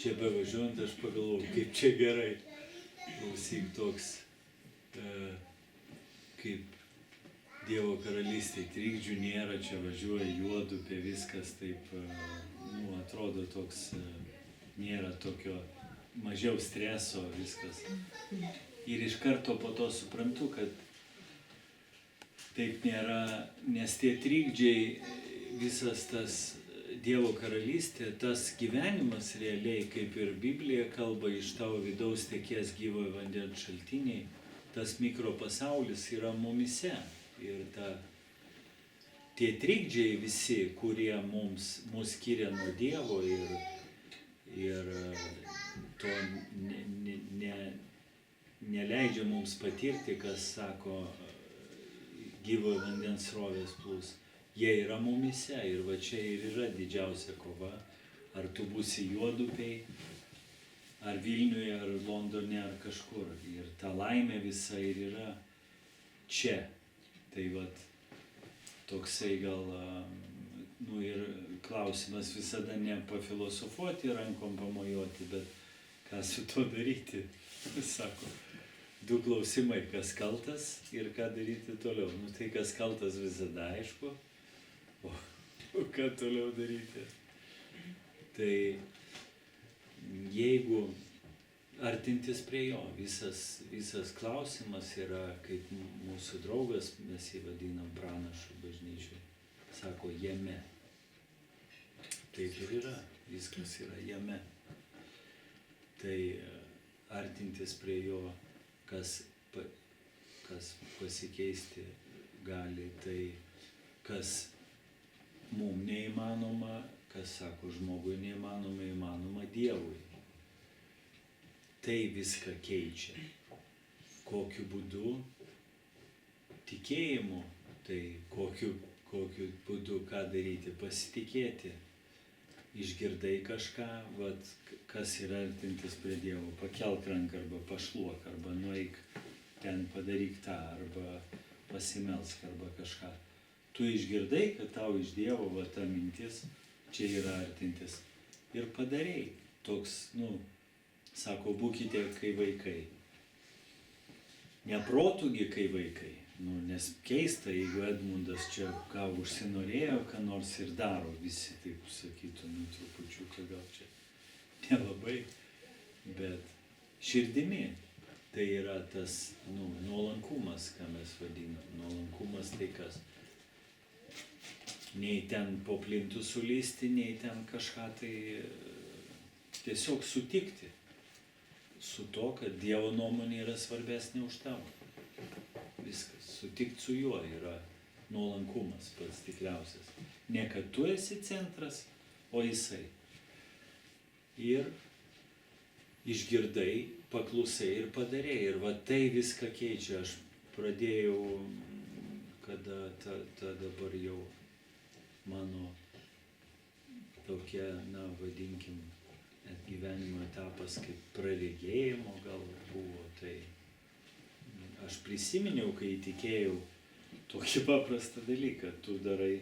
čia bevažiuojant aš pagalvojau, kaip čia gerai. Klausyk toks, kaip Dievo karalystėje trikdžių nėra, čia važiuoja juodupė, viskas taip, atrodo toks, nėra tokio, mažiau streso, viskas. Ir iš karto po to suprantu, kad taip nėra, nes tie trikdžiai, visas tas Dievo karalystė, tas gyvenimas realiai, kaip ir Biblija kalba, iš tavo vidaus tekės gyvojo vandens šaltiniai, tas mikropasaulis yra mumise. Ir tie trikdžiai visi, kurie mus skiria nuo Dievo ir to neleidžia mums patirti, kas sako gyvojo vandens srovės plūs. Jie yra mumise ir va čia ir yra didžiausia kova. Ar tu būsi juodupėj, ar Vilniuje, ar Londone, ar kažkur. Ir ta laimė visa ir yra čia. Tai vat toksai gal, ir klausimas visada ne pafilosofuoti, rankom pamojuoti, bet ką su to daryti, sako. 2 klausimai, kas kaltas ir ką daryti toliau. Tai kas kaltas visada aišku, o ką toliau daryti. Tai jeigu artintis prie jo, visas klausimas yra, kaip mūsų draugas, mes jį vadinam pranašu bažnyčiai, sako jame. Taip ir yra, viskas yra jame. Tai artintis prie jo, kas pasikeisti gali, tai kas mum neįmanoma, kas sako žmogui neįmanoma, įmanoma Dievui. Tai viską keičia. Kokiu būdu? Tikėjimu. Tai kokiu būdu ką daryti? Pasitikėti. Išgirdai kažką, vat, kas yra artintis prie Dievo. Pakelk ranką arba pašluok, arba nueik ten padaryk tą, arba pasimelsk, arba kažką. Tu išgirdai, kad tau iš Dievo va ta mintis, čia yra artintis. Ir padarei. Toks, sako, būkite kai vaikai. Neprotugi kai vaikai. Nes keista, jeigu Edmundas čia ką užsinorėjo, ką nors ir daro, visi taip sakytų, trupučiuką gal čia nelabai, bet širdimi. Tai yra tas, nuolankumas, ką mes vadinam. Nuolankumas tai kas? Nei ten po plintų sulysti, nei ten kažką tai tiesiog sutikti su to, kad Dievo nuomonė yra svarbesnė už tavo. Viskas. Sutikti su juo yra nuolankumas pats tikriausias. Ne kad tu esi centras, o jisai. Ir išgirdai, paklusai ir padarei. Ir va tai viską keičia. Aš pradėjau, kada ta dabar jau mano tokia, vadinkim, gyvenimo etapas kaip praregėjimo gal buvo, tai aš prisiminiau, kai įtikėjau tokį paprastą dalyką, tu darai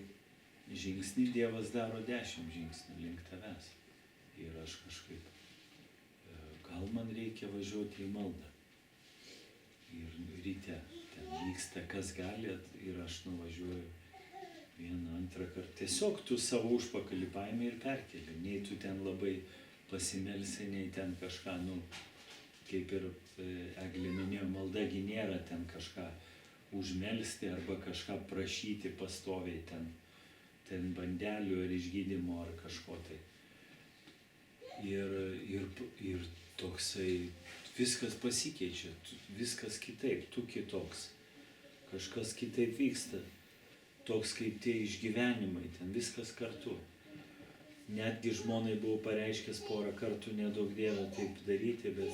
žingsnį, Dievas daro 10 žingsnių link tavęs. Ir aš kažkaip, gal man reikia važiuoti į maldą. Ir ryte ten vyksta, kas gali, ir aš nuvažiuoju 1, 2 kartą. Tiesiog tu savo užpakalį paimi ir perkeli, nei tu ten labai pasimelsi, nei ten kažką, kaip ir Eglė minėjo, maldagi nėra ten kažką užmelsti arba kažką prašyti pastoviai ten bandelių ar išgydymo ar kažko tai. Ir toksai, viskas pasikeičia, viskas kitaip, tu kitoks, kažkas kitaip vyksta, toks kaip tie išgyvenimai, ten viskas kartu. Netgi žmonai buvau pareiškęs porą kartų, nedaug Dievą taip daryti, bet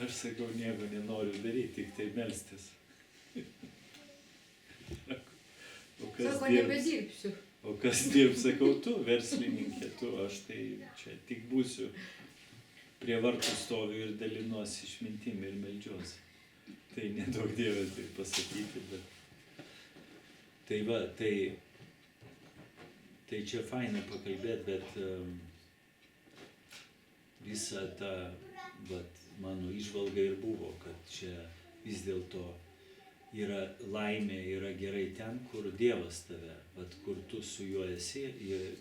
aš sakau, nieko nenoriu daryti, tik tai melstis. Sako, nebedirbsiu. O kas dirbs, sakau, tu, verslininkė, tu, aš tai čia tik būsiu. Prie vartų stoviu ir dalinuosi išmintim ir meldžiuosi. Tai nedaug Dievą tai pasakyti, bet... Tai va, tai čia faina pakalbėti, bet visa ta, vat, mano įžvalga ir buvo, kad čia vis dėlto yra laimė, yra gerai ten, kur Dievas tave, vat, kur tu su juo esi,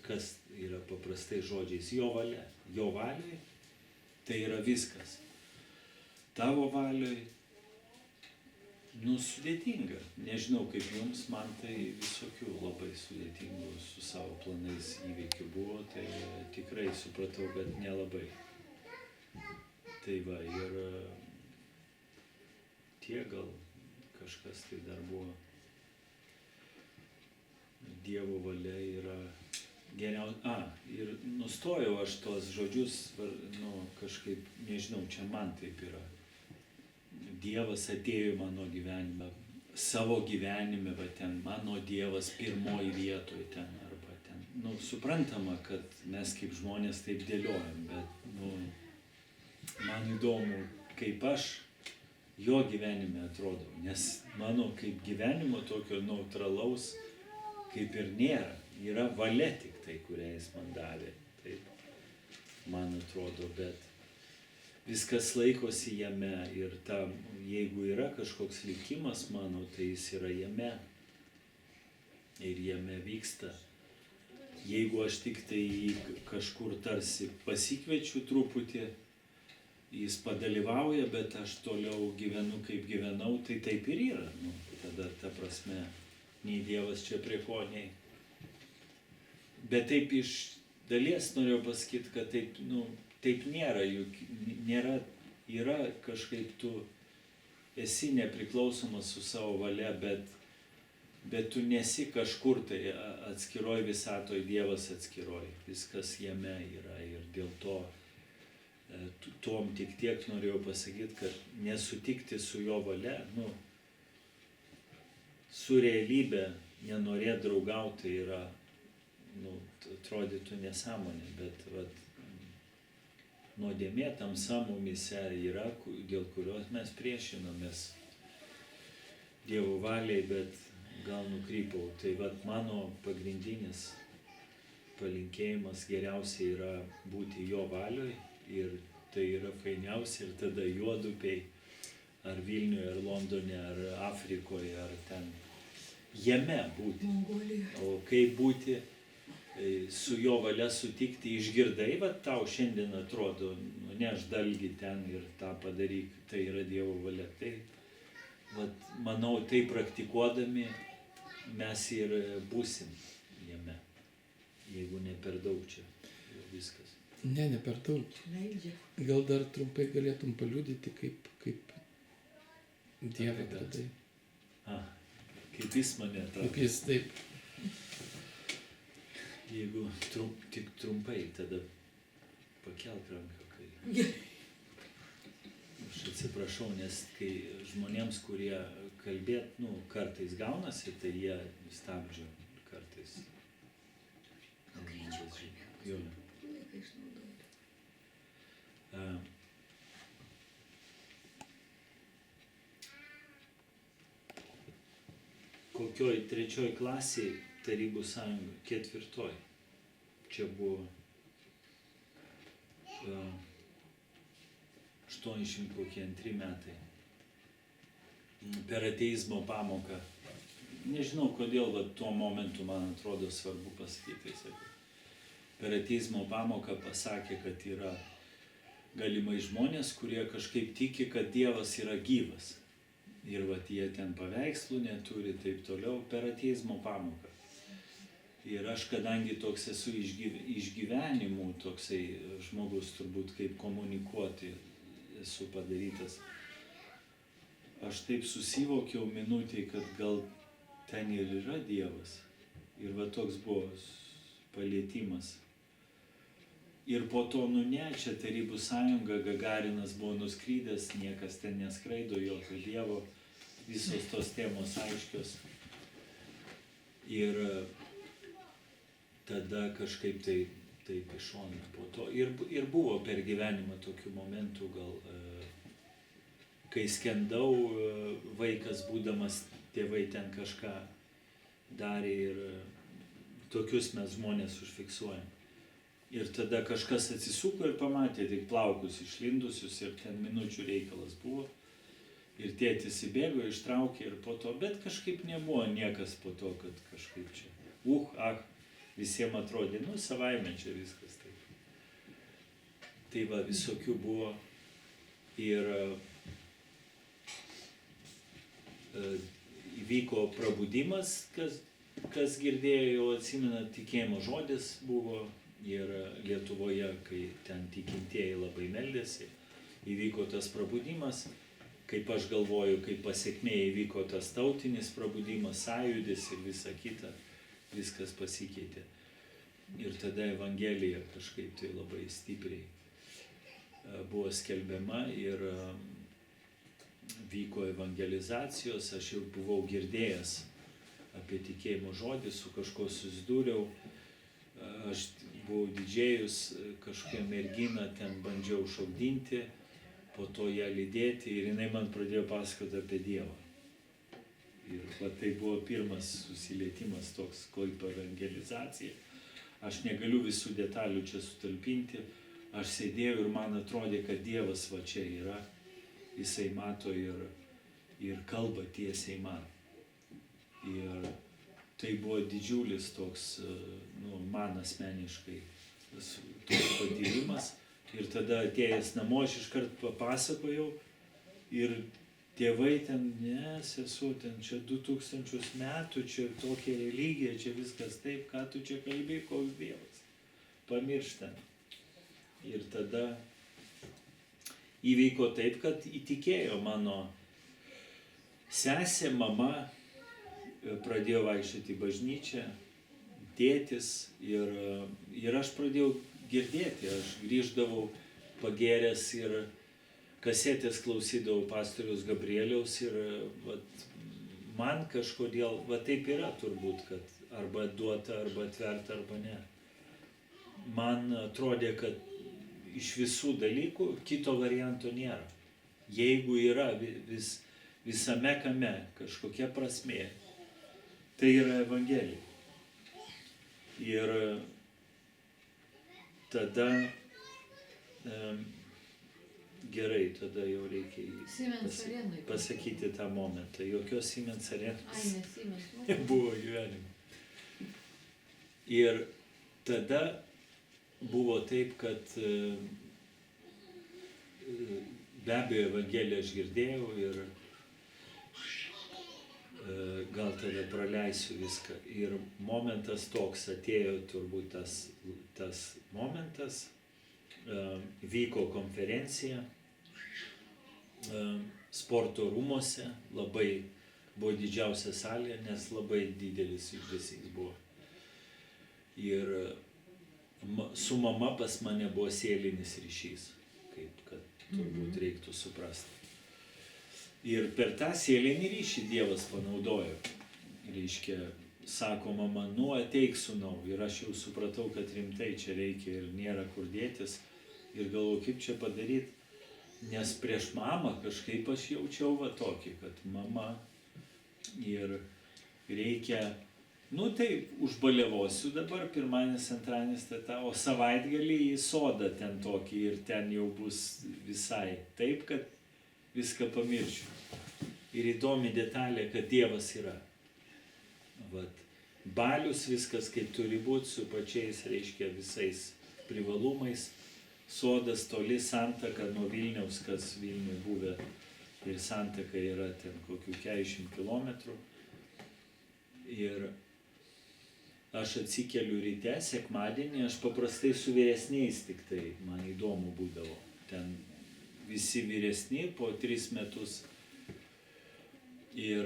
kas yra paprastai žodžiais jo valia. Jo valiai tai yra viskas. Tavo valiai, sudėtinga. Nežinau kaip jums, man tai visokių labai sudėtingų su savo planais įvykių buvo, tai tikrai supratau, kad nelabai. Tai va, ir tie gal kažkas tai dar buvo. Dievo valia yra geriausia. Ir nustojau aš tos žodžius, kažkaip, nežinau, čia man taip yra. Dievas atėjo į mano gyvenimą, savo gyvenime, va ten, mano Dievas pirmoji vietoje ten, arba ten. Suprantama, kad mes kaip žmonės taip dėliojam, bet, man įdomu, kaip aš jo gyvenime atrodau, nes mano kaip gyvenimo tokio neutralaus kaip ir nėra. Yra valia tik tai, kurią jis man davė. Taip, man atrodo, bet viskas laikosi jame ir jeigu yra kažkoks likimas mano, tai jis yra jame. Ir jame vyksta. Jeigu aš tik tai jį kažkur tarsi pasikviečiu truputį, jis padalyvauja, bet aš toliau gyvenu kaip gyvenau, tai taip ir yra. Tada ta prasme, nei Dievas čia prie ko, nei. Bet taip iš dalies norėjau pasakyti, kad taip, taip nėra, juk yra kažkaip tu esi nepriklausomas su savo valia, bet tu nesi kažkur tai atskiroj visatoj, Dievas atskiroj, viskas jame yra ir dėl to tuom tik tiek norėjau pasakyti, kad nesutikti su jo valia, su realybė nenorėt draugauti tai yra, atrodytų nesąmonė, bet nuodėmė tamsa mumyse yra, dėl kurios mes priešinomės Dievo valiai, bet gal nukrypau. Tai mano pagrindinis palinkėjimas geriausiai yra būti jo valioj ir tai yra fainiausia ir tada Juodupėj, ar Vilniuje, ar Londone, ar Afrikoje, ar ten jame būti. Mongolija. O kaip būti su jo valia sutikti, išgirdai, tau šiandien atrodo, neš dalgį ten ir tą padaryk, tai yra Dievo valia. Tai, manau, tai praktikuodami mes ir būsim jame, jeigu ne per daug čia viskas. Ne per daug. Leidžia. Gal dar trumpai galėtum paliudyti, kaip Dievą atradai. Kaip jis mane atrado. Kaip jis taip. Jeigu tik trumpai, tada pakelk ranką, kai... Aš atsiprašau, nes kai žmonėms, kurie kalbėt, kartais gaunasi, tai jie stabdžio kartais. Jo. Kokioj 3 klasėj Tarybų sąjunga, 4. Čia buvo 82 metai. Per ateizmo pamoką. Nežinau, kodėl tuo momentu, man atrodo, svarbu pasakyti. Per ateizmo pamoką pasakė, kad yra galimai žmonės, kurie kažkaip tiki, kad Dievas yra gyvas. Ir jie ten paveikslų neturi, taip toliau, per ateizmo pamoką. Ir aš, kadangi toks esu išgyvenimų, toksai žmogus turbūt kaip komunikuoti esu padarytas, aš taip susivokiau minutėj, kad gal ten ir yra Dievas. Ir toks buvo palietimas. Ir po to, čia Tarybų sąjunga, Gagarinas buvo nuskrydęs, niekas ten neskraido, jokio Dievo, visos tos temos aiškios. Ir tada kažkaip taip iš šono po to. Ir buvo per gyvenimą tokių momentų, gal, kai skendau, vaikas būdamas, tėvai ten kažką darė ir tokius mes žmonės užfiksuojam. Ir tada kažkas atsisuko ir pamatė tik plaukus išlindusius ir ten minučių reikalas buvo. Ir tėtis įbėgo, ištraukė ir po to, bet kažkaip nebuvo niekas po to, kad kažkaip čia. Visiems atrodė, savaime čia viskas taip. Tai va, visokių buvo. Ir įvyko prabudimas, kas girdėjo, jau atsimena, tikėjimo žodis buvo. Ir Lietuvoje, kai ten tikintieji labai meldėsi, įvyko tas prabudimas. Kaip aš galvoju, kaip pasiekmė įvyko tas tautinis prabudimas, sąjūdis ir visa kita, viskas pasikeitė. Ir tada Evangelija kažkaip tai labai stipriai buvo skelbiama ir vyko evangelizacijos. Aš jau buvau girdėjęs apie tikėjimo žodį, su kažkuo susidūriau. Aš buvau didžėjus, kažkokią merginą ten bandžiau šokdinti, po to ją lydėti ir jinai man pradėjo pasakoti apie Dievą. Ir va, tai buvo pirmas susilietimas toks, kaip evangelizacija. Aš negaliu visų detalių čia sutalpinti. Aš sėdėjau ir man atrodė, kad Dievas va čia yra. Jisai mato ir kalba tiesiai man. Ir tai buvo didžiulis toks, man asmeniškai toks patyrimas. Ir tada atėjęs namo, aš iškart papasakojau ir tėvai ten, sesuo, ten čia 2000 metų, čia tokia religija, čia viskas taip, ką tu čia kalbėjai, koks Dievas. Pamirštam. Ir tada įvyko taip, kad įtikėjo mano sesė, mama, pradėjo vaikščioti į bažnyčią, tėtis ir aš pradėjau girdėti. Aš grįždavau pagėręs ir kasetės klausydavau pastoriaus Gabrieliaus ir man kažkodėl, taip yra turbūt, kad arba duota, arba atverta, arba ne. Man atrodė, kad iš visų dalykų kito varianto nėra. Jeigu yra visame kame kažkokia prasmė, tai yra Evangelija. Ir tada gerai, tada jau reikia pasakyti tą momentą. Jokios Siemens arenos nebuvo gyvenime. Ir tada buvo taip, kad be abejo Evangeliją aš girdėjau ir gal tada praleisiu viską. Ir momentas toks atėjo, turbūt tas momentas, vyko konferencija sporto rūmuose, labai buvo didžiausia salė, nes labai didelis išdėsys buvo. Ir su mama pas mane buvo sielinis ryšys, kaip kad turbūt reiktų suprasti. Ir per tą sielinį ryšį Dievas panaudojo. Reiškia, sako mama, ateik sūnau. Ir aš jau supratau, kad rimtai čia reikia ir nėra kur dėtis. Ir galvoju, kaip čia padaryti. Nes prieš mamą kažkaip aš jaučiau tokį, kad mama ir reikia, taip, užbaliavosiu dabar, pirmadienis, antradienis, o savaitgalį į sodą ten tokį ir ten jau bus visai taip, kad viską pamiršiu. Ir įdomi detalė, kad Dievas yra. Balius viskas kaip turi būti, su pačiais, reiškia, visais privalumais. Sodas toli, Santaka nuo Vilniaus, kas Vilniuje buvę. Ir Santaka yra ten kokių 40 kilometrų. Ir aš atsikeliu ryte, sekmadienį, aš paprastai su vyresniais tik tai, man įdomu būdavo. Ten visi vyresni po 3 metus. Ir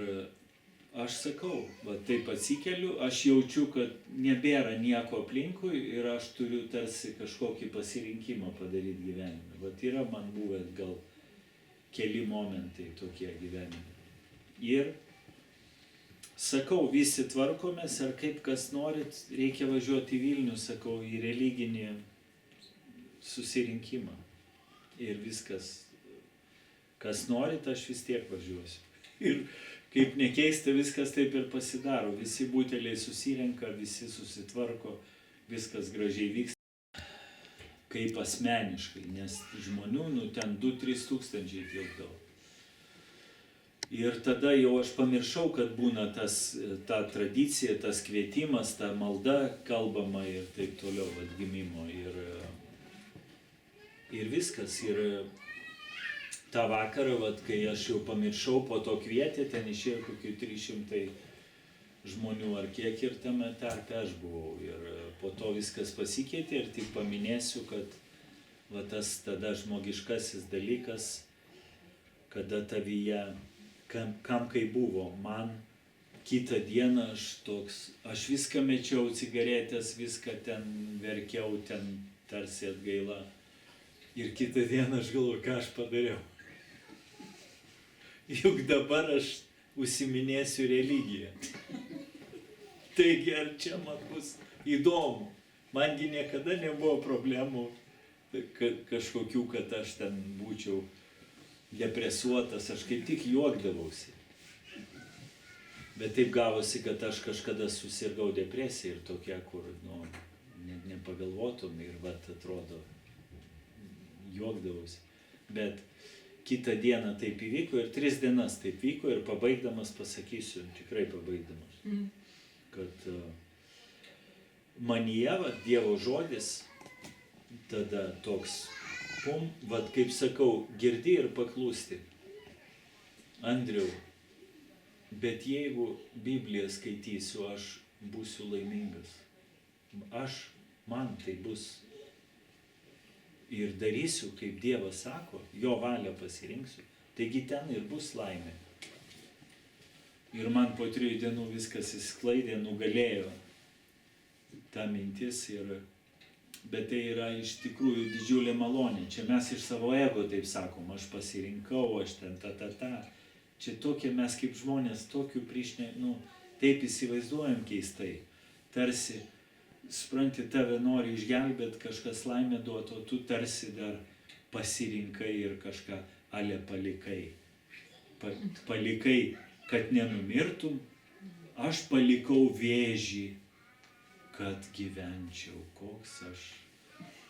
aš sakau, taip atsikeliu, aš jaučiu, kad nebėra nieko aplinkui ir aš turiu tarsi kažkokį pasirinkimą padaryti gyvenime. Yra man buvę gal keli momentai tokie gyvenime. Ir sakau, visi tvarkomės, ar kaip kas norit, reikia važiuoti į Vilnių, sakau, į religinį susirinkimą. Ir viskas, kas norit, aš vis tiek važiuosiu. Ir kaip nekeista, viskas taip ir pasidaro. Visi buteliai susirenka, visi susitvarko, viskas gražiai vyksta. kaip asmeniškai, nes žmonių, ten 2-3 tūkstančiai tilpdavo. Ir tada jau aš pamiršau, kad būna ta tradicija, tas kvietimas, ta malda kalbama ir taip toliau atgimimo. Ir viskas. Ir tą vakarą, kai aš jau pamiršau, po to kvietė, ten išėjo kokių 300 žmonių ar kiek ir tame tarpe aš buvau. Ir po to viskas pasikeitė ir tik paminėsiu, kad tas tada žmogiškasis dalykas, kada tavyje kam kai buvo, man kitą dieną aš viską mečiau, cigaretės, viską ten verkiau, ten tarsi atgaila. Ir kitą dieną aš galvoju, ką aš padariau. Juk dabar aš užsiminėsiu religiją. Taigi ar čia man bus įdomu? Mangi niekada nebuvo problemų kažkokių, kad aš ten būčiau depresuotas, aš kaip tik juokdavausi. Bet taip gavosi, kad aš kažkada susirgau depresiją ir tokia, kur, net nepagalvotum ir atrodo, juokdavausi. Bet kitą dieną taip įvyko ir 3 dienas taip vyko ir pabaigdamas pasakysiu, tikrai pabaigdamas, kad manyje, Dievo žodis, tada toks, kaip sakau, girdi ir paklūsti. Andriau, bet jeigu Bibliją skaitysiu, aš būsiu laimingas. Man tai bus. Ir darysiu, kaip Dievas sako, jo valią pasirinksiu. Taigi ten ir bus laimė. Ir man po 3 dienų viskas išsklaidė, nugalėjo ta mintis bet tai yra iš tikrųjų didžiulė malonė. Čia mes iš savo ego taip sakom, aš pasirinkau, aš ten Čia tokie mes kaip žmonės, tokių taip įsivaizduojam keistai. Tarsi, supranti, tave nori išgelbėti, kažkas laimę duotų, o tu tarsi dar pasirinkai ir kažką palikai. Palikai, kad nenumirtum, aš palikau vėžį, kad gyvenčiau, koks aš.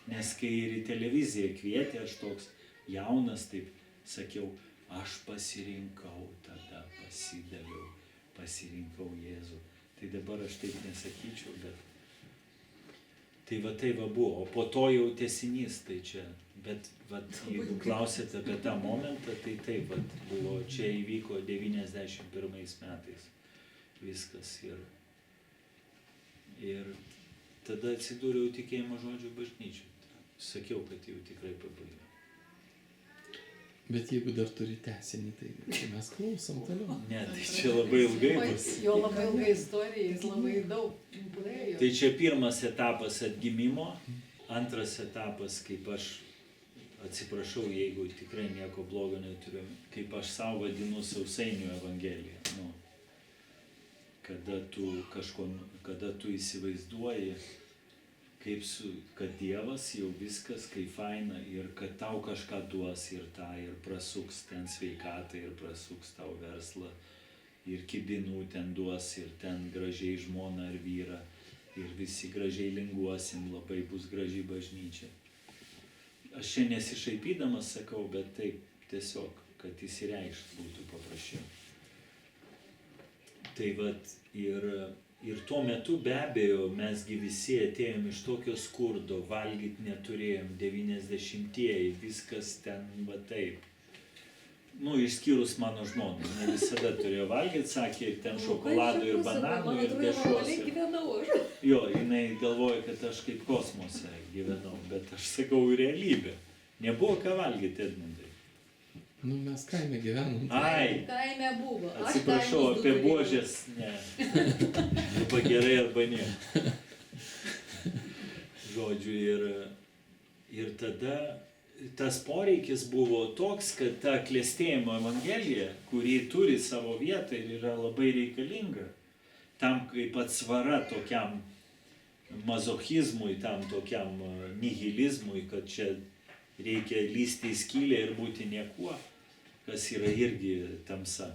Nes kai ir į televiziją kvietė, aš toks jaunas, taip sakiau, aš pasirinkau, tada pasidaviau, pasirinkau Jėzų. Tai dabar aš taip nesakyčiau, bet tai buvo. O po to jau tęsinys, tai čia. Bet jeigu klausėte apie tą momentą, tai taip buvo. Čia įvyko 91 metais viskas. Ir tada atsidūriau tikėjimo žodžio bažnyčiai. Sakiau, kad jau tikrai pabaigiau. Bet jeigu dar turi tęsinį, tai mes klausom toliau. Ne, tai čia labai ilgai bus. Jo labai ilga istorija, jis labai daug praėjo. Tai čia pirmas etapas atgimimo, antras etapas, kaip aš, atsiprašau, jeigu tikrai nieko blogo neturiu, kaip aš savo vadinu sausainių evangeliją. Kada tu įsivaizduoji, kad Dievas jau viskas, kaip faina, ir kad tau kažką duos ir prasuks ten sveikatą, ir prasuks tau verslą, ir kibinų ten duos, ir ten gražiai žmoną ar vyrą, ir visi gražiai linguosim, labai bus graži bažnyčia. Aš čia nesišaipydamas sakau, bet taip tiesiog, kad įsireikšt būtų paprasčiau. Tai ir tuo metu be abejo mesgi visi atėjom iš tokio skurdo, valgyt neturėjom, 90-ieji, viskas ten taip. Išskyrus mano žmoną, ne visada turėjo valgyti, sakė, ir ten šokoladų, ir bananų, ir dešros. Jo, jinai galvoja, kad aš kaip kosmose gyvenau, bet aš sakau realybę. Nebuvo ką valgyti, Edmundai. Mes kaime gyvenom. Ai, kaime buvo. Atsiprašau, apie buožės, ne. Arba gerai, arba ne. Žodžiu, ir tada tas poreikis buvo toks, kad ta klestėjimo evangelija, kuri turi savo vietą ir yra labai reikalinga, tam kaip atsvara tokiam mazochizmui, tam tokiam nihilizmui, kad čia reikia lysti į skylę ir būti niekuo, kas yra irgi tamsa.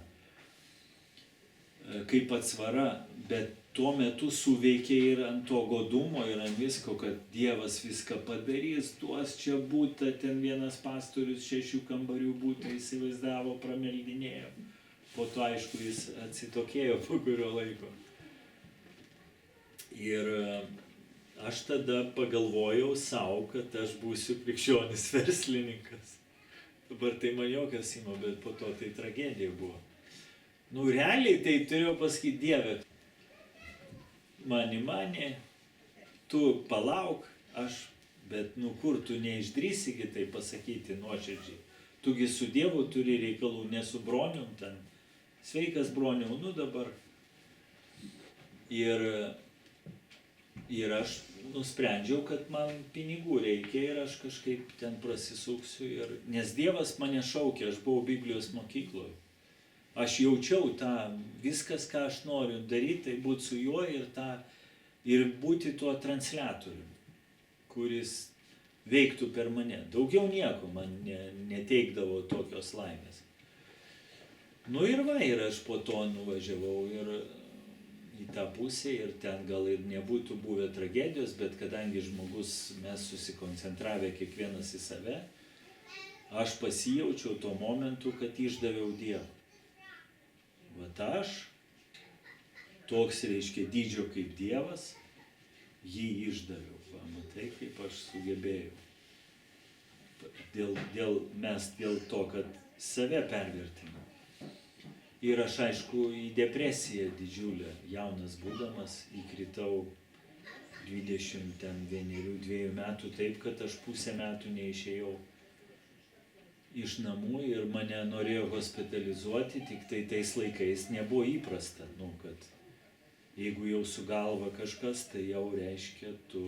Kaip atsvara, bet tuo metu suveikė ir ant to godumo, ir ant visko, kad Dievas viską padarys, duos čia būtą, ten vienas pastorius 6 kambarių būtą įsivaizdavo, prameldinėjo. Po to, aišku, jis atsitokėjo po kurio laiko. Ir aš tada pagalvojau savo, kad aš būsiu krikščionis verslininkas. Dabar tai man jokas ima, bet po to tai tragedija buvo. Nu, realiai tai turėjau pasakyti, Dieve, mani, tu palauk, bet nu kur tu neišdrįsi tai pasakyti nuoširdžiai. Tugi su Dievu turi reikalų, ne su bronium ten. Sveikas broniau, nu dabar. Ir aš nusprendžiau, kad man pinigų reikia ir aš kažkaip ten prasisuksiu. Nes Dievas mane šaukė, aš buvau Biblijos mokykloje. Aš jaučiau tą, viskas, ką aš noriu daryti, tai būti su juo ir būti tuo transliatorium, kuris veiktų per mane. Daugiau nieko man neteikdavo tokios laimės. Nu ir aš po to nuvažiavau ir į tą pusę ir ten gal ir nebūtų buvę tragedijos, bet kadangi žmogus, mes susikoncentravę kiekvienas į save, aš pasijaučiau tuo momentu, kad išdaviau Dievą. Vat aš, toks reiškia dydžio kaip Dievas, jį išdaviau. Va, matai, kaip aš sugebėjau. Dėl to, kad save pervertinau. Ir aš, aišku, į depresiją didžiulę, jaunas būdamas, įkritau 21-2 metų taip, kad aš pusę metų neišėjau iš namų ir mane norėjo hospitalizuoti, tik tai tais laikais nebuvo įprasta, kad jeigu jau su galva kažkas, tai jau reiškia tu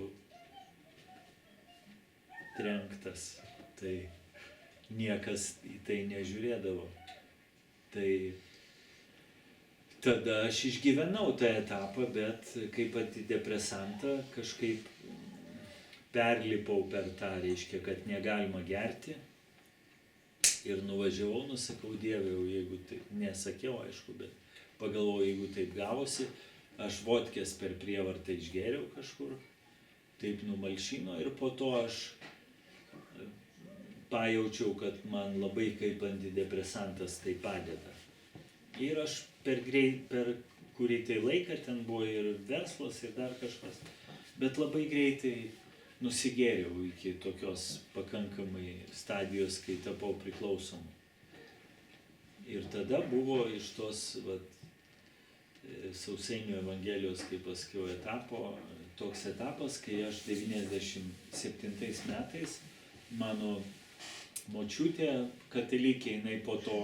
trenktas, tai niekas į tai nežiūrėdavo. Tai tada aš išgyvenau tą etapą, bet kaip antidepresantą kažkaip perlipau per tą, reiškia, kad negalima gerti. Ir nuvažiavau, nusakau, Dieve, jeigu taip, nesakiau, aišku, bet pagalvojau, jeigu taip gavosi, aš vodkės per prievartą išgėriau kažkur, taip numalšino ir po to aš pajaučiau, kad man labai kaip antidepresantas tai padeda. Ir aš per kurį tai laiką, ten buvo ir verslas, ir dar kažkas, bet labai greitai nusigėriau iki tokios pakankamai stadijos, kai tapau priklausomu. Ir tada buvo iš tos Sausainių Evangelijos, kaip pasakiau, toks etapas, kai aš 97 metais, mano močiutė katalikė, jinai po to,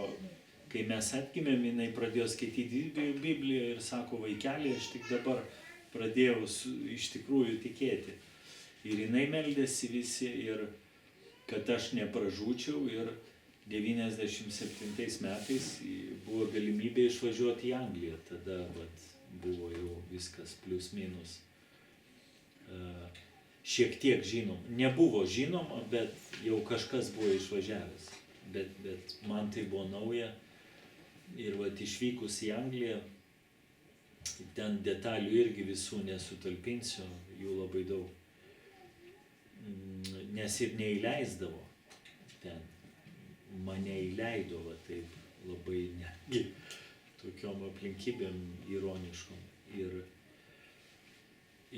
kai mes atgimėm, jinai pradėjo skaityti Bibliją ir sako, vaikeli, aš tik dabar pradėjau iš tikrųjų tikėti. Ir jinai meldėsi visi, ir kad aš nepražūčiau, ir 97 metais buvo galimybė išvažiuoti į Angliją. Tada buvo jau viskas plius minus. Šiek tiek žinom. Nebuvo žinoma, bet jau kažkas buvo išvažiavęs. Bet man tai buvo nauja. Ir išvykus į Angliją, ten detalių irgi visų nesutalpinsiu, jų labai daug. Nes ir neįleisdavo ten. Mane įleido taip labai netgi tokiom aplinkybėm ironiškom.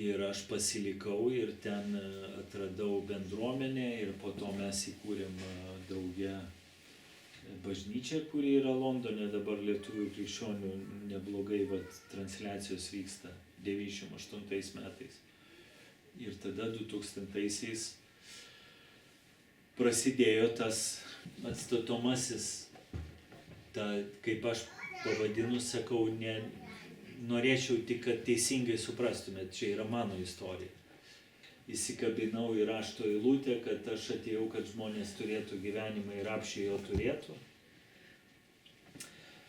Ir aš pasilikau ir ten atradau bendruomenę ir po to mes įkūrėm drauge bažnyčią, kuri yra Londone, dabar lietuvių krikščionių neblogai transliacijos vyksta 98 metais. Ir tada 2000-aisiais prasidėjo tas atstatomasis, kaip aš pavadinu, sakau, norėčiau tik, kad teisingai suprastumėt, čia yra mano istorija. Įsikabinau į rašto eilutę, kad aš atėjau, kad žmonės turėtų gyvenimą ir apšiai jo turėtų.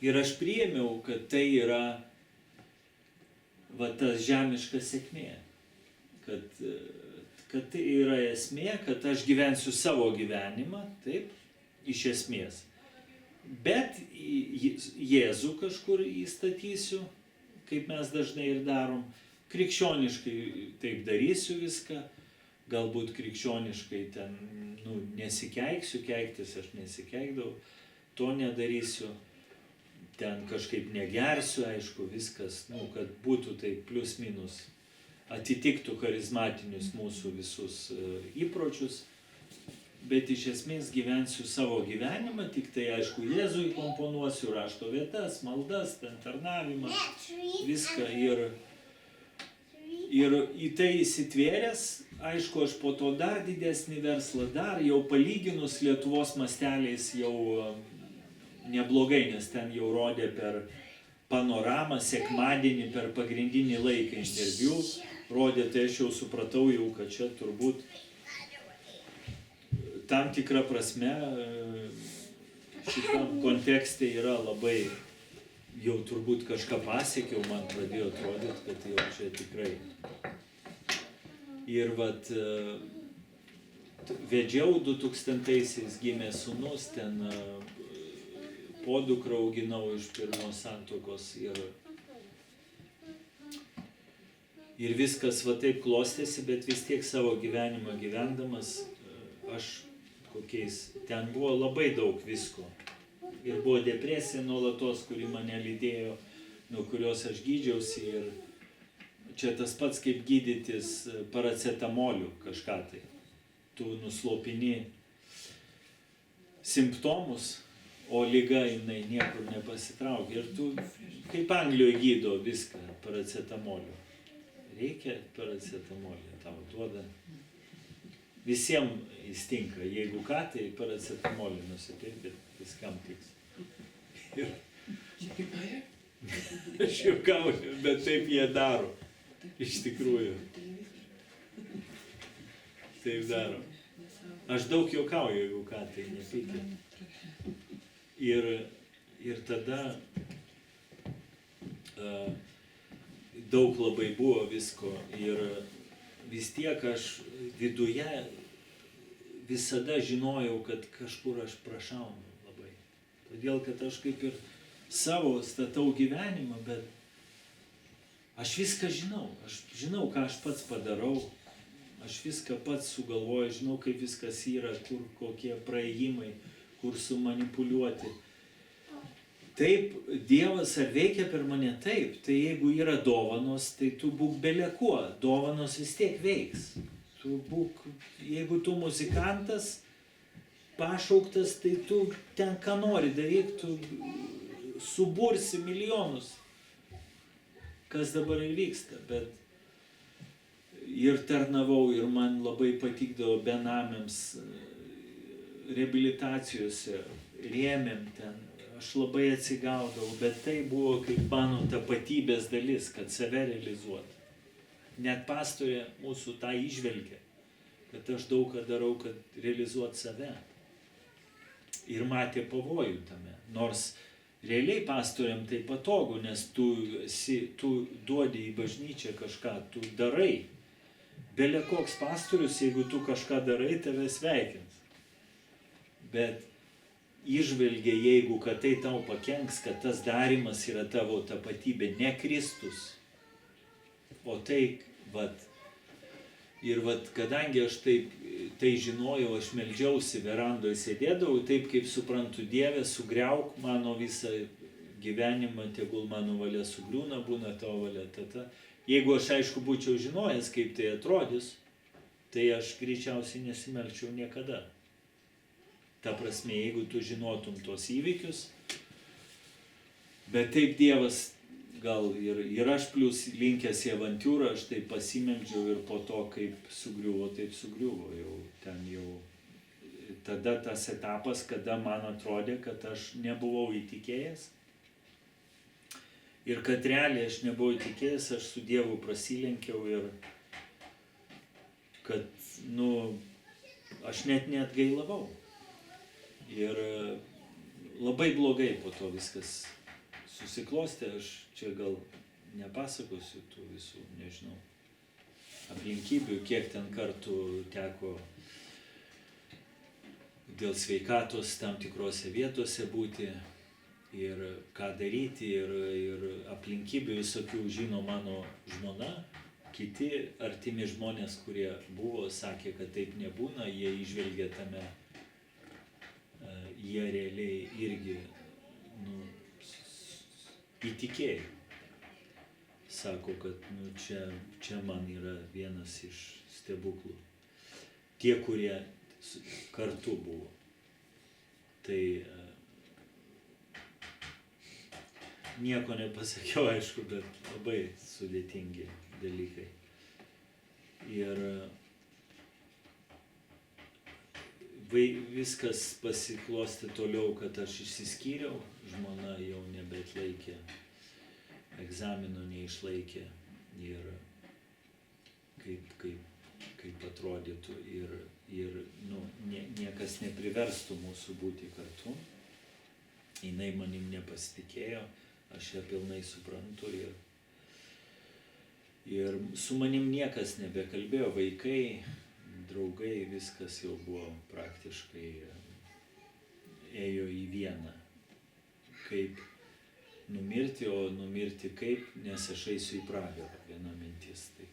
Ir aš priėmiau, kad tai yra tas žemiška sėkmė. Kad tai yra esmė, kad aš gyvensiu savo gyvenimą, taip, iš esmės. Bet Jėzų kažkur įstatysiu, kaip mes dažnai ir darom. Krikščioniškai taip darysiu viską, galbūt krikščioniškai ten, nesikeiksiu, keiktis aš nesikeikdavau, to nedarysiu, ten kažkaip negersiu, aišku, viskas, kad būtų tai plius minus, atitiktų charizmatinius mūsų visus įpročius, bet iš esmės gyvensiu savo gyvenimą, tik tai, aišku, Jėzui komponuosiu rašto vietas, maldas, ten tarnavimą, viską ir į tai įsitvėręs, aišku, aš po to dar didesnį verslą, dar jau palyginus Lietuvos masteliais jau neblogai, nes ten jau rodė per panoramą, sekmadienį per pagrindinį laiką interviu, rodė, tai aš jau supratau jau, kad čia turbūt tam tikra prasme šitam kontekste yra labai, jau turbūt kažką pasiekiau, man pradėjo atrodyti, kad jau čia tikrai. Ir vedžiau 2000-aisiais gimė sūnus, ten podukrą auginau iš pirmos santuokos ir viskas taip klostėsi, bet vis tiek savo gyvenimą gyvendamas, aš ten buvo labai daug visko. Ir buvo depresija nuolatos, kuri mane lydėjo, nuo kurios aš gydžiausi ir čia tas pats kaip gydytis paracetamoliu kažką tai. Tu nuslopini simptomus, o liga jinai niekur nepasitraukia. Ir tu, kaip Anglijoje gydo viską paracetamoliu. Reikia paracetamolį, tau duoda. Visiems jis tinka. Jeigu ką, tai paracetamolį nusipirkit, viskam tiks. Ir aš juokauju, bet taip jie daro. Iš tikrųjų. Taip daro. Aš daug juokauju, jeigu ką, tai nepykit. Ir tada daug labai buvo visko ir vis tiek aš viduje visada žinojau, kad kažkur aš prašaunu labai. Todėl, kad aš kaip ir savo statau gyvenimą, bet aš viską žinau. Aš žinau, ką aš pats padarau. Aš viską pats sugalvoju, žinau, kaip viskas yra, kur kokie praėjimai, kur sumanipuliuoti. Taip, Dievas ar veikia per mane taip, tai jeigu yra dovanos, tai tu būk bele kuo, dovanos vis tiek veiks. Tu būk, jeigu tu muzikantas, pašauktas, tai tu ten ką nori daryk, tu subursi milijonus, kas dabar ir vyksta, bet ir tarnavau, ir man labai patikdavo benamiams reabilitacijose, rėmėm ten, aš labai atsigaudavau, bet tai buvo kaip mano tapatybės dalis, kad save realizuoti. Net pastorė mūsų tą įžvelgia, kad aš daug ką darau, kad realizuoti save. Ir matė pavojų tame. Nors realiai pastoriam tai patogu, nes tu duodi į bažnyčią kažką, tu darai. Bele koks pastorius, jeigu tu kažką darai, tave sveikins. Bet įžvelgia, jeigu kad tai tau pakenks, kad tas darimas yra tavo tapatybė, ne Kristus. O tai, kadangi aš tai žinojau, aš meldžiausi, verandoje sėdėdavau, taip kaip suprantu, Dieve, sugriauk mano visą gyvenimą, tegul mano valia sugriūna, būna tavo valia. Jeigu aš aišku būčiau žinojęs, kaip tai atrodys, tai aš greičiausiai nesimelčiau niekada. Ta prasme, jeigu tu žinotum tos įvykius, bet taip Dievas gal ir aš plius linkęs į avantiūrą, aš taip pasimeldžiau ir po to, kaip sugriuvo, taip sugriuvo. Tada tas etapas, kada man atrodė, kad aš nebuvau įtikėjęs ir kad realiai aš nebuvau įtikėjęs, aš su Dievu prasilenkiau ir kad, aš net neatgailavau. Ir labai blogai po to viskas susiklostė, aš čia gal nepasakosiu tų visų, nežinau, aplinkybių, kiek ten kartų teko dėl sveikatos tam tikrose vietose būti. ir ką daryti, ir aplinkybių visokių žino mano žmona. Kiti artimi žmonės, kurie buvo, sakė, kad taip nebūna, jie įžvelgia tame, jie realiai irgi įtikėjo. Sako, kad čia man yra vienas iš stebuklų. Tie, kurie kartu buvo. Tai nieko nepasakiau, aišku, bet labai sudėtingi dalykai. Ir viskas pasiklostė toliau, kad aš išsiskyriau, žmona jau nebeatlaikė, egzaminų neišlaikė ir kaip atrodytų ir niekas nepriverstų mūsų būti kartu. Jinai manim nepasitikėjo, aš ją pilnai suprantu ir su manim niekas nebekalbėjo, vaikai, draugai, viskas jau buvo praktiškai ėjo į vieną. Kaip numirti, o numirti kaip, nes aš eisiu į pragarą, viena mintis, tai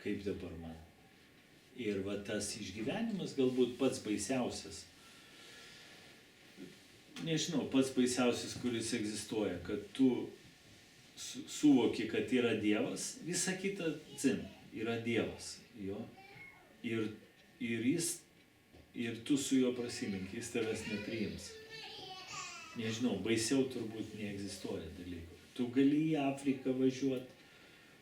kaip dabar man. Ir va tas išgyvenimas galbūt pats baisiausias, nežinau, pats baisiausias, kuris egzistuoja, kad tu suvoki, kad yra Dievas, visa kita yra Dievas, jo. Ir tu su juo prasimink, jis tavęs nepriims. Nežinau, baisiau turbūt neegzistuoja dalykų. Tu gali į Afriką važiuoti,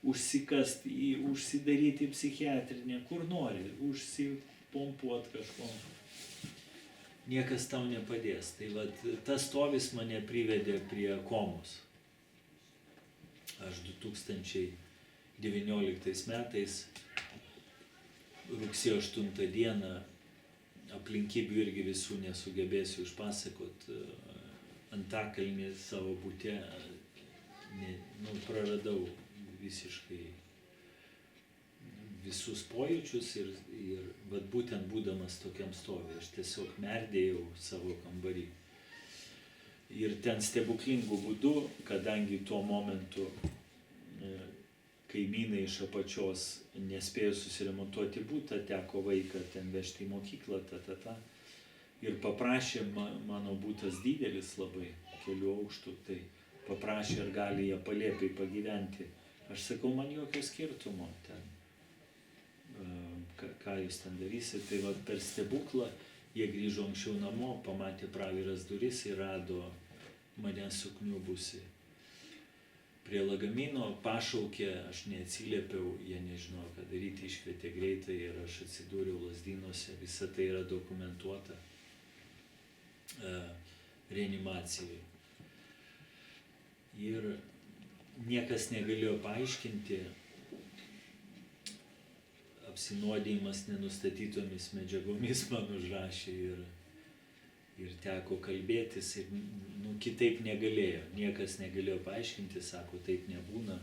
užsikasti, užsidaryti psichiatrinę, kur nori, užsipompuoti kažko. Niekas tau nepadės. Tai vat, tas stovis mane privedė prie komos. Aš 2019 metais, rugsėjo 8 dieną, aplinkybių irgi visų nesugebėsiu išpasakot, Antakalnyje savo bute praradau visiškai visus pojūčius ir vat būtent būdamas tokiam stovį, aš tiesiog merdėjau savo kambarį. Ir ten stebuklingų būdų, kadangi tuo momentu kaimynai iš apačios nespėjo susiremontuoti butą, teko vaiką ten vežti į mokyklą, ir paprašė, mano butas didelis labai, kelių aukštų, tai paprašė, ar gali jie palėpiai pagyventi. Aš sakau, man jokio skirtumo ten, ką jūs ten darysit. Tai va, per stebuklą jie grįžo anksčiau namo, pamatė praviras duris ir rado mane sukniubusi prie lagamino, pašaukė, aš neatsiliepiau, jie nežinojo, ką daryti, iškvietė greitai ir aš atsidūriau Lazdynuose, visa tai yra dokumentuota reanimacijai. Ir niekas negalėjo paaiškinti, apsinuodijimas nenustatytomis medžiagomis man užrašė ir teko kalbėtis ir kitaip negalėjo, niekas negalėjo paaiškinti, sako, taip nebūna.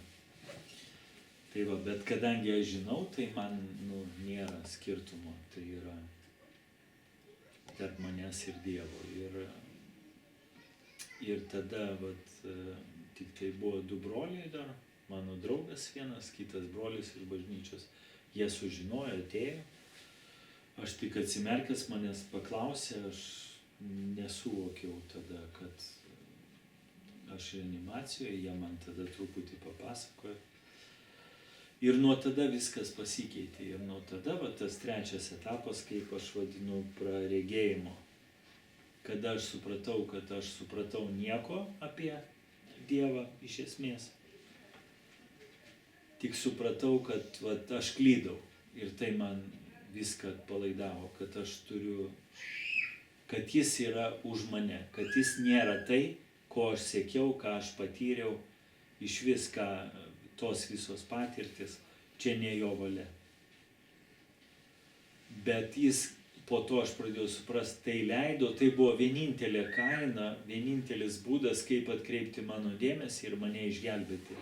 Tai va, bet kadangi aš žinau, tai man nėra skirtumo, tai yra tarp manęs ir Dievo. Ir tada vat, tik tai buvo 2 broliai dar, mano draugas vienas, kitas brolis iš bažnyčios. Jie sužinojo, atėjo. Aš tik atsimerkęs manęs paklausė, aš nesuvokiau tada, kad aš reanimacijoje, jie man tada truputį papasakojo. Ir nuo tada viskas pasikeitė. Ir nuo tada va, tas 3 etapas, kaip aš vadinu, praregėjimo. Kada aš supratau nieko apie Dievą iš esmės. Tik supratau, kad va, aš klydau. Ir tai man viską palaidavo, kad jis yra už mane, kad jis nėra tai, ko aš siekiau, ką aš patyriau, iš viską, tos visos patirtis, čia ne jo valia. Bet jis, po to aš pradėjau suprasti, tai leido, tai buvo vienintelė kaina, vienintelis būdas, kaip atkreipti mano dėmesį ir mane išgelbėti,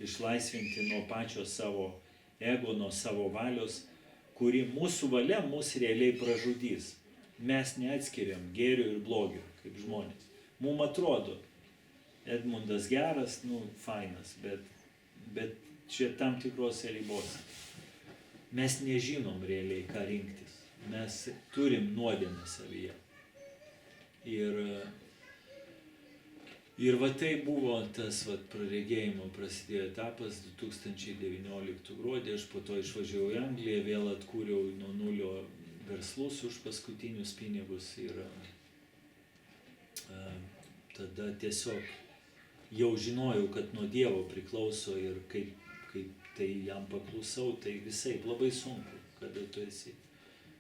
išlaisvinti nuo pačio savo ego, nuo savo valios, kuri mūsų valia mus realiai pražudys. Mes neatskiriam gėrio ir blogio kaip žmonės. Mums atrodo, Edmundas geras, fainas, bet čia tam tikrose ribose. Mes nežinom realiai, ką rinktis. Mes turim nuodėmę savyje. Ir va tai buvo tas praregėjimo prasidėjo etapas 2019 gruodį, aš po to išvažiavau į Angliją, vėl atkūriau nuo nulio verslus už paskutinius pinigus ir tada tiesiog jau žinojau, kad nuo Dievo priklauso ir kaip tai jam paklusau, tai visaip labai sunku, kada tu esi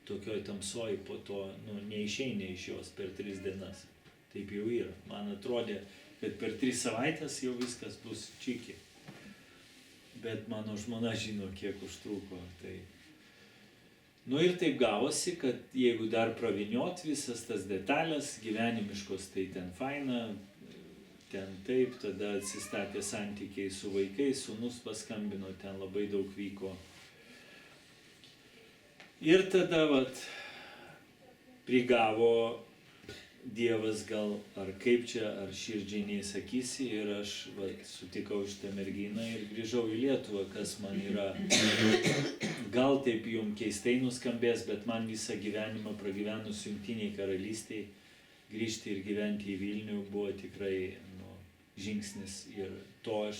tokioj tamsoj, po to neišeini iš jos per 3 dienas. Taip jau yra. Man atrodė, kad per 3 savaitės jau viskas bus čiki. Bet mano žmona žino, kiek užtruko. Tai... ir taip gavosi, kad jeigu dar praviniot visas tas detalės, gyvenimiškos, tai ten faina, ten taip, tada atsistatė santykiai su vaikais, sūnus paskambino, ten labai daug vyko. Ir tada prigavo Dievas gal, ar kaip čia, ar širdžiai neįsakysi, ir aš sutikau šitą merginą ir grįžau į Lietuvą, kas man yra, gal taip jums keistai nuskambės, bet man visą gyvenimą pragyvenus Jungtinėj Karalystėj, grįžti ir gyventi į Vilnių buvo tikrai žingsnis ir to aš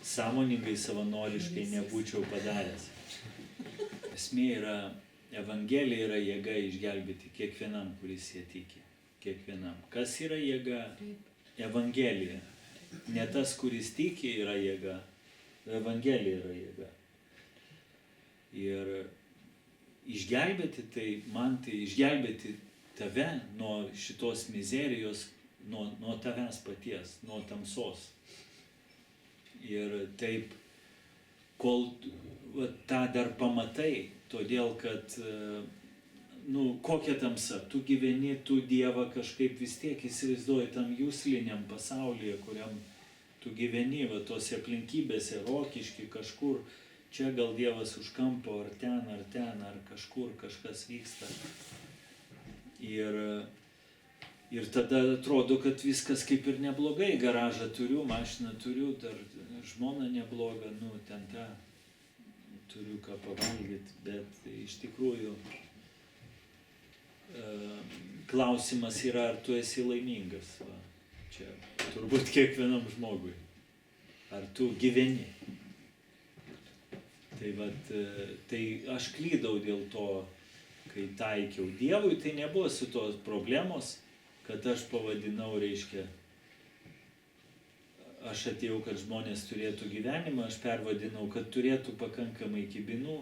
sąmoningai, savanoriškai nebūčiau padaręs. Esmė yra, Evangelija yra jėga išgelbėti kiekvienam, kuris ją tiki. Kiekvienam. Kas yra jėga? Evangelija. Ne tas, kuris tiki, yra jėga. Evangelija yra jėga. Ir išgelbėti tai, man tai išgelbėti tave nuo šitos mizerijos, nuo tavęs paties, nuo tamsos. Ir taip, kol tą dar pamatai, todėl kad, kokia tamsa, tu gyveni, tu Dievą kažkaip vis tiek įsivaizduoji tam jusliniam pasaulyje, kuriam tu gyveni, tose aplinkybėse, Rokišky kažkur, čia gal Dievas už kampo, ar ten, ar kažkur kažkas vyksta. Ir tada atrodo, kad viskas kaip ir neblogai, garažą turiu, mašiną turiu, dar žmona nebloga, ten tą. Turiu ką pavalgyti, bet iš tikrųjų klausimas yra, ar tu esi laimingas. Čia turbūt kiekvienam žmogui. Ar tu gyveni. Tai aš klydau dėl to, kai taikiau Dievui, tai nebuvo su tos problemos, kad aš pavadinau, reiškia, aš atėjau, kad žmonės turėtų gyvenimą, aš pervadinau, kad turėtų pakankamai kibinų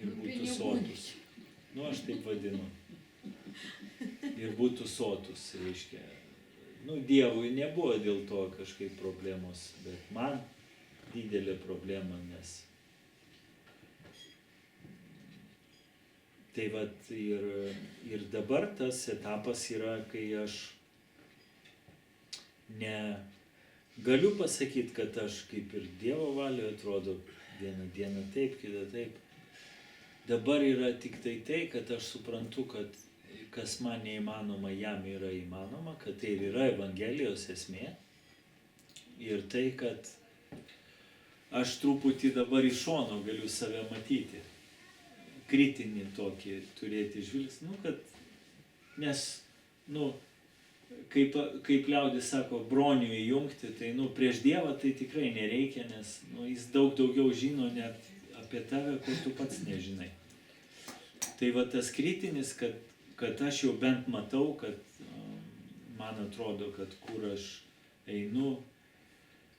ir būtų sotus. Aš taip vadinu. Ir būtų sotus, reiškia. Dievui nebuvo dėl to kažkaip problemos, bet man didelė problema, nes tai ir dabar tas etapas yra, kai aš galiu pasakyti, kad aš kaip ir Dievo valioje atrodo, vieną dieną taip, kitą taip. Dabar yra tik tai, kad aš suprantu, kad kas man neįmanoma, jam yra įmanoma, kad tai yra Evangelijos esmė. Ir tai, kad aš truputį dabar iš šono galiu save matyti. Kritinį tokį turėti žvilgsnį, nes, kaip liaudis sako, bronių įjungti, tai prieš Dievą tai tikrai nereikia, nes jis daug daugiau žino net apie tave, ko tu pats nežinai. Tai tas kritinis, kad aš jau bent matau, kad man atrodo, kad kur aš einu,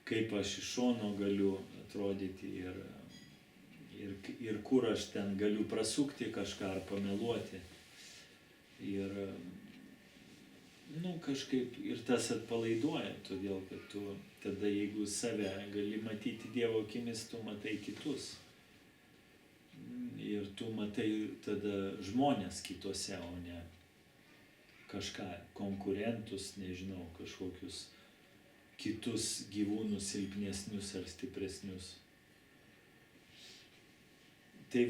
kaip aš iš šono galiu atrodyti ir kur aš ten galiu prasukti kažką ar pameluoti. Ir kažkaip ir tas atpalaiduoja, todėl kad tu tada, jeigu save gali matyti Dievo akimis, tu matai kitus. Ir tu matai tada žmonės kitose, o ne kažką, konkurentus, nežinau, kažkokius kitus gyvūnus silpnesnius ar stipresnius. Tai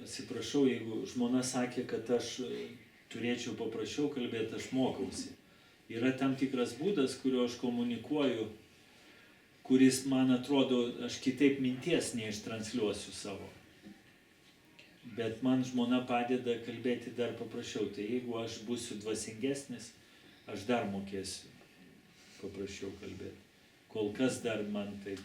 atsiprašau, jeigu žmona sakė, kad aš turėčiau paprasčiau kalbėti, aš mokausi. Yra tam tikras būdas, kuriuo aš komunikuoju, kuris, man atrodo, aš kitaip minties neištransliuosiu savo. Bet man žmona padeda kalbėti dar paprasčiau. Tai jeigu aš būsiu dvasingesnis, aš dar mokėsiu paprasčiau kalbėti. Kol kas dar man taip